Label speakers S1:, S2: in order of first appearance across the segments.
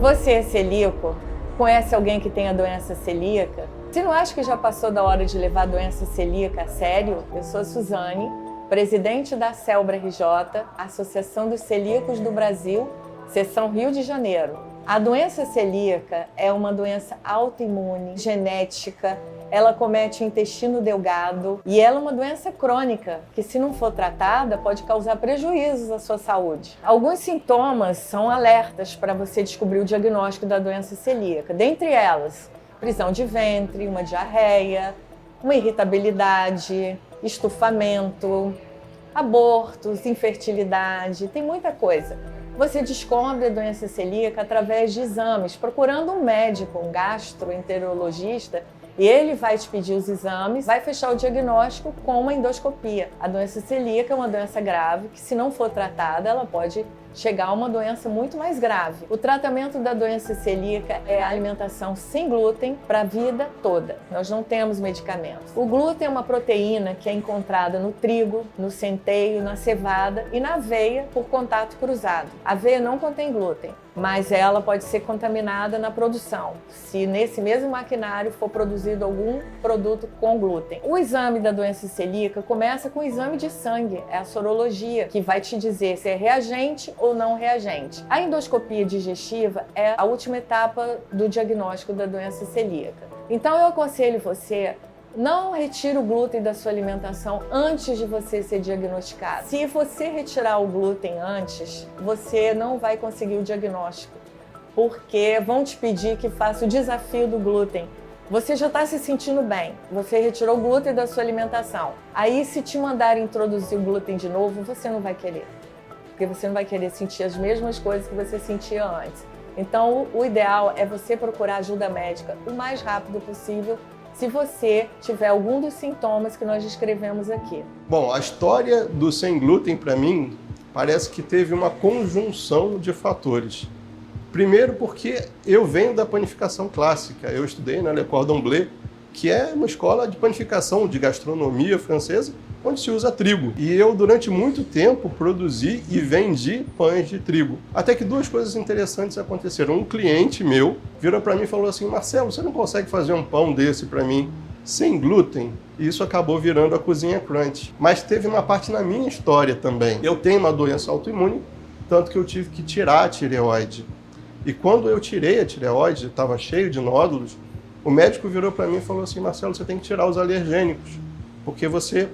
S1: Você é celíaco? Conhece alguém que tem a doença celíaca? Você não acha que já passou da hora de levar a doença celíaca a sério? Eu sou a Suzane, presidente da Celbra RJ, Associação dos Celíacos do Brasil, seção Rio de Janeiro. A doença celíaca é uma doença autoimune, genética, ela comete o intestino delgado e ela é uma doença crônica que, se não for tratada, pode causar prejuízos à sua saúde. Alguns sintomas são alertas para você descobrir o diagnóstico da doença celíaca. Dentre elas, prisão de ventre, uma diarreia, uma irritabilidade, estufamento, abortos, infertilidade, tem muita coisa. Você descobre a doença celíaca através de exames, procurando um médico, um gastroenterologista, e ele vai te pedir os exames, vai fechar o diagnóstico com uma endoscopia. A doença celíaca é uma doença grave que, se não for tratada, ela pode chegar a uma doença muito mais grave. O tratamento da doença celíaca é a alimentação sem glúten para a vida toda. Nós não temos medicamentos. O glúten é uma proteína que é encontrada no trigo, no centeio, na cevada e na aveia por contato cruzado. A aveia não contém glúten, mas ela pode ser contaminada na produção, se nesse mesmo maquinário for produzido algum produto com glúten. O exame da doença celíaca começa com o exame de sangue, é a sorologia, que vai te dizer se é reagente ou não reagente. A endoscopia digestiva é a última etapa do diagnóstico da doença celíaca. Então eu aconselho você, não retire o glúten da sua alimentação antes de você ser diagnosticado. Se você retirar o glúten antes, você não vai conseguir o diagnóstico, porque vão te pedir que faça o desafio do glúten. Você já está se sentindo bem, você retirou o glúten da sua alimentação. Aí, se te mandarem introduzir o glúten de novo, você não vai querer, porque você não vai querer sentir as mesmas coisas que você sentia antes. Então, o ideal é você procurar ajuda médica o mais rápido possível, se você tiver algum dos sintomas que nós descrevemos aqui.
S2: Bom, a história do sem glúten, para mim, parece que teve uma conjunção de fatores. Primeiro porque eu venho da panificação clássica. Eu estudei na Le Cordon Bleu, que é uma escola de panificação, de gastronomia francesa, onde se usa trigo. E eu, durante muito tempo, produzi e vendi pães de trigo. Até que duas coisas interessantes aconteceram. Um cliente meu virou para mim e falou assim: Marcelo, você não consegue fazer um pão desse para mim sem glúten? E isso acabou virando a Cozinha Crunch. Mas teve uma parte na minha história também. Eu tenho uma doença autoimune, tanto que eu tive que tirar a tireoide. E quando eu tirei a tireoide, estava cheio de nódulos, o médico virou para mim e falou assim: Marcelo, você tem que tirar os alergênicos, porque você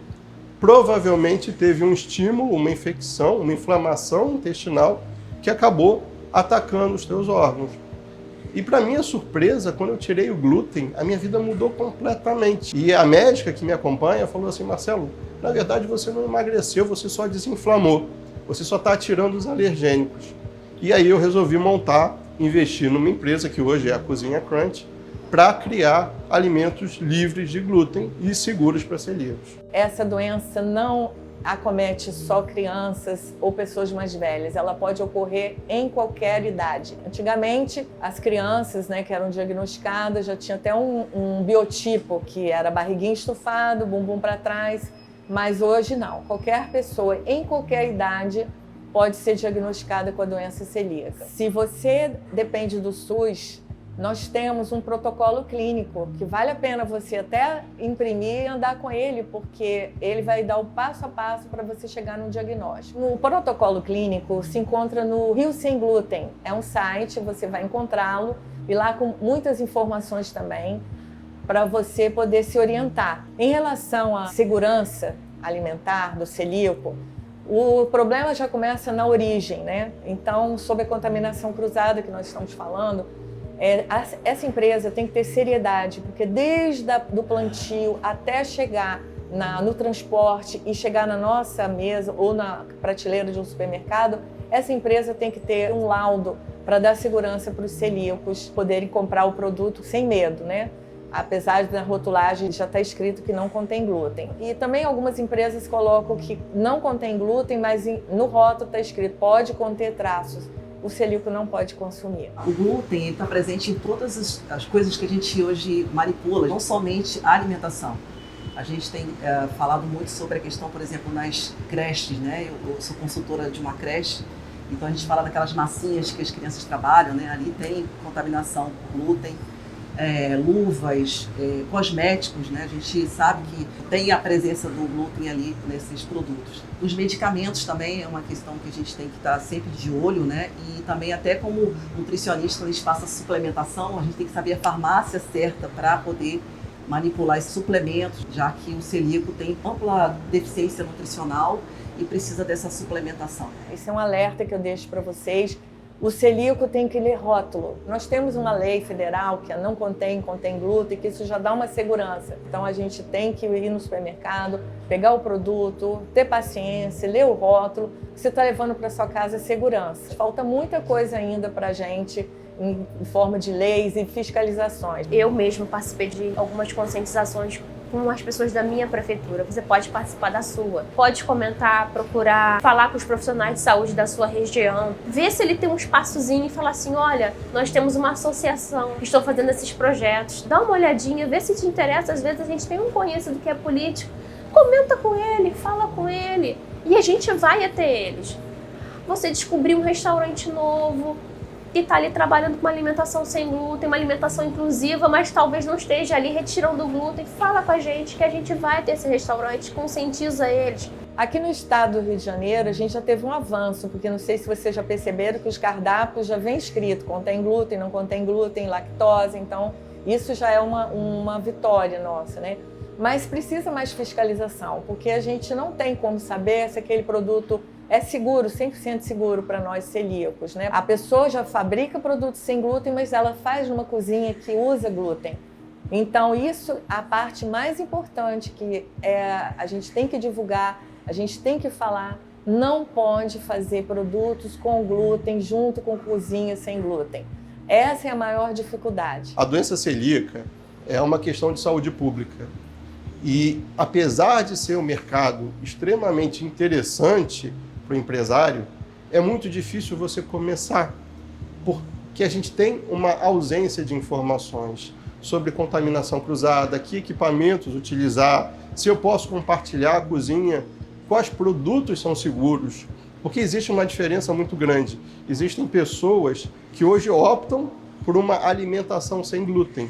S2: provavelmente teve um estímulo, uma infecção, uma inflamação intestinal que acabou atacando os teus órgãos. E para minha surpresa, quando eu tirei o glúten, a minha vida mudou completamente. E a médica que me acompanha falou assim: Marcelo, na verdade você não emagreceu, você só desinflamou, você só está tirando os alergênicos. E aí eu resolvi investir numa empresa que hoje é a Cozinha Crunch, para criar alimentos livres de glúten e seguros para celíacos.
S1: Essa doença não acomete só crianças ou pessoas mais velhas, ela pode ocorrer em qualquer idade. Antigamente, as crianças, que eram diagnosticadas já tinham até um biotipo, que era barriguinha estufada, bumbum para trás, mas hoje não. Qualquer pessoa, em qualquer idade, pode ser diagnosticada com a doença celíaca. Se você depende do SUS, nós temos um protocolo clínico que vale a pena você até imprimir e andar com ele, porque ele vai dar o passo a passo para você chegar no diagnóstico. O protocolo clínico se encontra no Rio Sem Glúten. É um site, você vai encontrá-lo, e lá com muitas informações também, para você poder se orientar. Em relação à segurança alimentar do celíaco, o problema já começa na origem, Então, sobre a contaminação cruzada que nós estamos falando, essa empresa tem que ter seriedade, porque desde do plantio até chegar no transporte e chegar na nossa mesa ou na prateleira de um supermercado, essa empresa tem que ter um laudo para dar segurança para os celíacos poderem comprar o produto sem medo, Apesar da rotulagem já está escrito que não contém glúten. E também algumas empresas colocam que não contém glúten, mas no rótulo está escrito pode conter traços. O celíaco não pode consumir.
S3: O glúten está presente em todas as coisas que a gente hoje manipula, não somente a alimentação. A gente tem falado muito sobre a questão, por exemplo, nas creches, Eu sou consultora de uma creche Então a gente fala daquelas massinhas que as crianças trabalham, né? Ali tem contaminação por glúten, luvas, cosméticos, né? A gente sabe que tem a presença do glúten ali nesses produtos. Os medicamentos também é uma questão que a gente tem que estar sempre de olho, né? E também até como nutricionista, quando a gente passa a suplementação, a gente tem que saber a farmácia certa para poder manipular esses suplementos, já que o celíaco tem ampla deficiência nutricional e precisa dessa suplementação.
S1: Esse é um alerta que eu deixo para vocês. O celíaco tem que ler rótulo. Nós temos uma lei federal que não contém glúten, que isso já dá uma segurança. Então a gente tem que ir no supermercado, pegar o produto, ter paciência, ler o rótulo. Você está levando para sua casa segurança. Falta muita coisa ainda para a gente em forma de leis e fiscalizações.
S4: Eu mesmo participei de algumas conscientizações com as pessoas da minha prefeitura. Você pode participar da sua, pode comentar, procurar falar com os profissionais de saúde da sua região, ver se ele tem um espaçozinho e falar assim, olha, nós temos uma associação que estou fazendo esses projetos, dá uma olhadinha, vê se te interessa. Às vezes a gente tem um conhecido que é político, comenta com ele, fala com ele e a gente vai até eles. Você descobrir um restaurante novo que está ali trabalhando com uma alimentação sem glúten, uma alimentação inclusiva, mas talvez não esteja ali retirando o glúten, fala com a gente que a gente vai ter esse restaurante, conscientiza eles.
S1: Aqui no estado do Rio de Janeiro, a gente já teve um avanço, porque não sei se vocês já perceberam que os cardápios já vem escrito, contém glúten, não contém glúten, lactose, então isso já é uma vitória nossa, né? Mas precisa mais fiscalização, porque a gente não tem como saber se aquele produto é seguro, 100% seguro para nós celíacos, né? A pessoa já fabrica produtos sem glúten, mas ela faz numa cozinha que usa glúten. Então isso, a parte mais importante que a gente tem que divulgar, a gente tem que falar, não pode fazer produtos com glúten junto com cozinha sem glúten. Essa é a maior dificuldade.
S2: A doença celíaca é uma questão de saúde pública. E apesar de ser um mercado extremamente interessante para o empresário, é muito difícil você começar, porque a gente tem uma ausência de informações sobre contaminação cruzada, que equipamentos utilizar, se eu posso compartilhar a cozinha, quais produtos são seguros, porque existe uma diferença muito grande. Existem pessoas que hoje optam por uma alimentação sem glúten,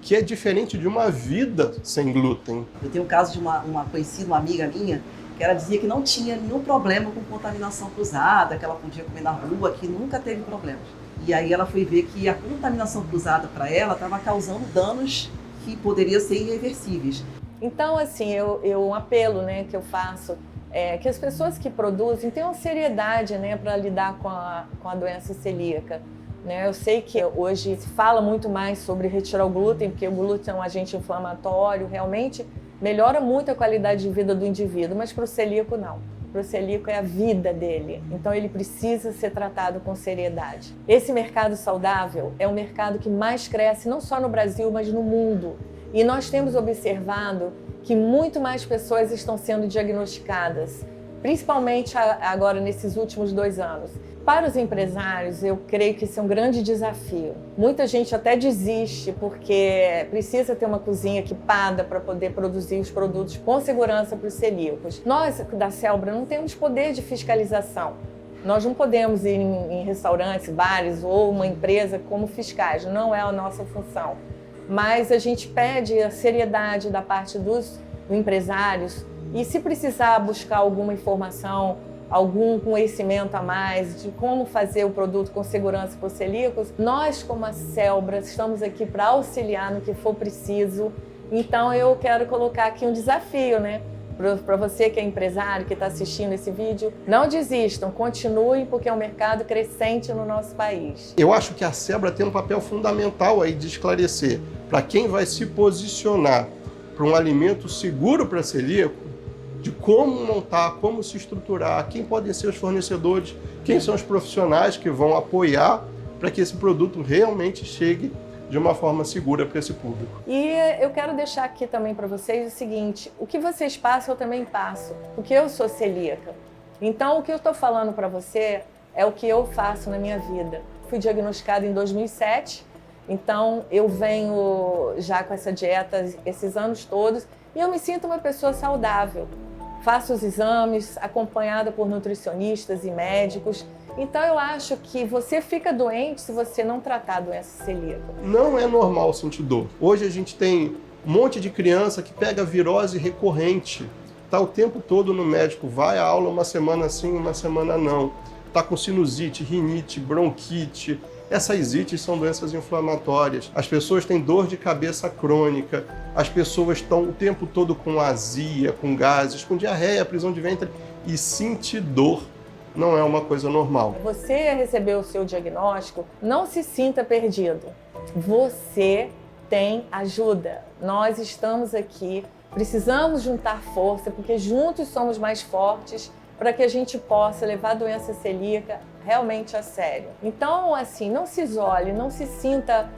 S2: que é diferente de uma vida sem glúten.
S3: Eu tenho um caso de uma conhecida, uma amiga minha, que ela dizia que não tinha nenhum problema com contaminação cruzada, que ela podia comer na rua, que nunca teve problemas. E aí ela foi ver que a contaminação cruzada para ela estava causando danos que poderiam ser irreversíveis.
S1: Então, assim, um apelo, né, que eu faço é que as pessoas que produzem tenham seriedade, né, para lidar com a doença celíaca. Eu sei que hoje se fala muito mais sobre retirar o glúten, porque o glúten é um agente inflamatório, realmente melhora muito a qualidade de vida do indivíduo, mas para o celíaco não. Para o celíaco é a vida dele, então ele precisa ser tratado com seriedade. Esse mercado saudável é o mercado que mais cresce, não só no Brasil, mas no mundo. E nós temos observado que muito mais pessoas estão sendo diagnosticadas, principalmente agora nesses últimos 2 anos. Para os empresários, eu creio que isso é um grande desafio. Muita gente até desiste porque precisa ter uma cozinha equipada para poder produzir os produtos com segurança para os celíacos. Nós, da Celbra, não temos poder de fiscalização. Nós não podemos ir em restaurantes, bares ou uma empresa como fiscais, não é a nossa função. Mas a gente pede a seriedade da parte dos empresários e, se precisar buscar alguma informação, algum conhecimento a mais de como fazer o produto com segurança para os celíacos, nós, como a Celbra, estamos aqui para auxiliar no que for preciso. Então eu quero colocar aqui um desafio, né? Para você que é empresário, que está assistindo esse vídeo, não desistam, continuem, porque é um mercado crescente no nosso país.
S2: Eu acho que a Celbra tem um papel fundamental aí de esclarecer para quem vai se posicionar para um alimento seguro para celíaco, de como montar, como se estruturar, quem podem ser os fornecedores, quem são os profissionais que vão apoiar para que esse produto realmente chegue de uma forma segura para esse público.
S1: E eu quero deixar aqui também para vocês o seguinte, o que vocês passam eu também passo, porque eu sou celíaca. Então o que eu estou falando para você é o que eu faço na minha vida. Fui diagnosticada em 2007, então eu venho já com essa dieta esses anos todos e eu me sinto uma pessoa saudável. Faço os exames, acompanhada por nutricionistas e médicos, Então eu acho que você fica doente se você não tratar a doença celíaca.
S2: Não é normal sentir dor. Hoje a gente tem um monte de criança que pega virose recorrente. Está o tempo todo no médico, vai à aula uma semana sim, uma semana não. Está com sinusite, rinite, bronquite. Essas ites são doenças inflamatórias. As pessoas têm dor de cabeça crônica. As pessoas estão o tempo todo com azia, com gases, com diarreia, prisão de ventre e sentir dor. Não é uma coisa normal.
S1: Você recebeu o seu diagnóstico, não se sinta perdido. Você tem ajuda. Nós estamos aqui, precisamos juntar força, porque juntos somos mais fortes para que a gente possa levar a doença celíaca realmente a sério. Então, assim, não se isole, não se sinta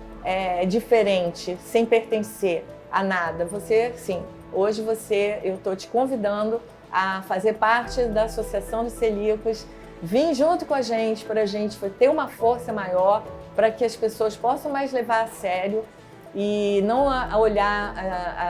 S1: diferente, sem pertencer a nada. Você, sim, hoje eu estou te convidando a fazer parte da Associação dos Celíacos, vir junto com a gente para a gente ter uma força maior, para que as pessoas possam mais levar a sério e não olhar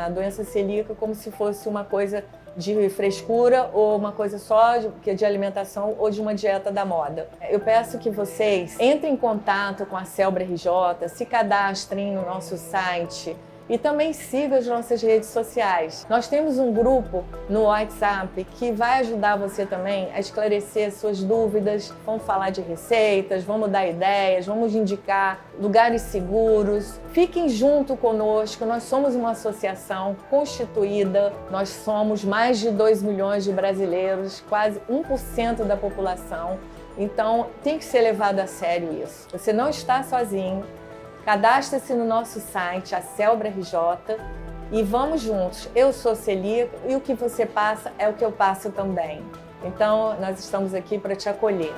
S1: a doença celíaca como se fosse uma coisa de frescura ou uma coisa só de alimentação ou de uma dieta da moda. Eu peço que vocês entrem em contato com a Celbra RJ, se cadastrem no nosso site e também sigam as nossas redes sociais. Nós temos um grupo no WhatsApp que vai ajudar você também a esclarecer suas dúvidas. Vamos falar de receitas, vamos dar ideias, vamos indicar lugares seguros. Fiquem junto conosco, nós somos uma associação constituída, nós somos mais de 2 milhões de brasileiros, quase 1% da população. Então tem que ser levado a sério isso. Você não está sozinho. Cadastre-se no nosso site, a Celbra RJ, e vamos juntos. Eu sou celíaca e o que você passa é o que eu passo também. Então, nós estamos aqui para te acolher.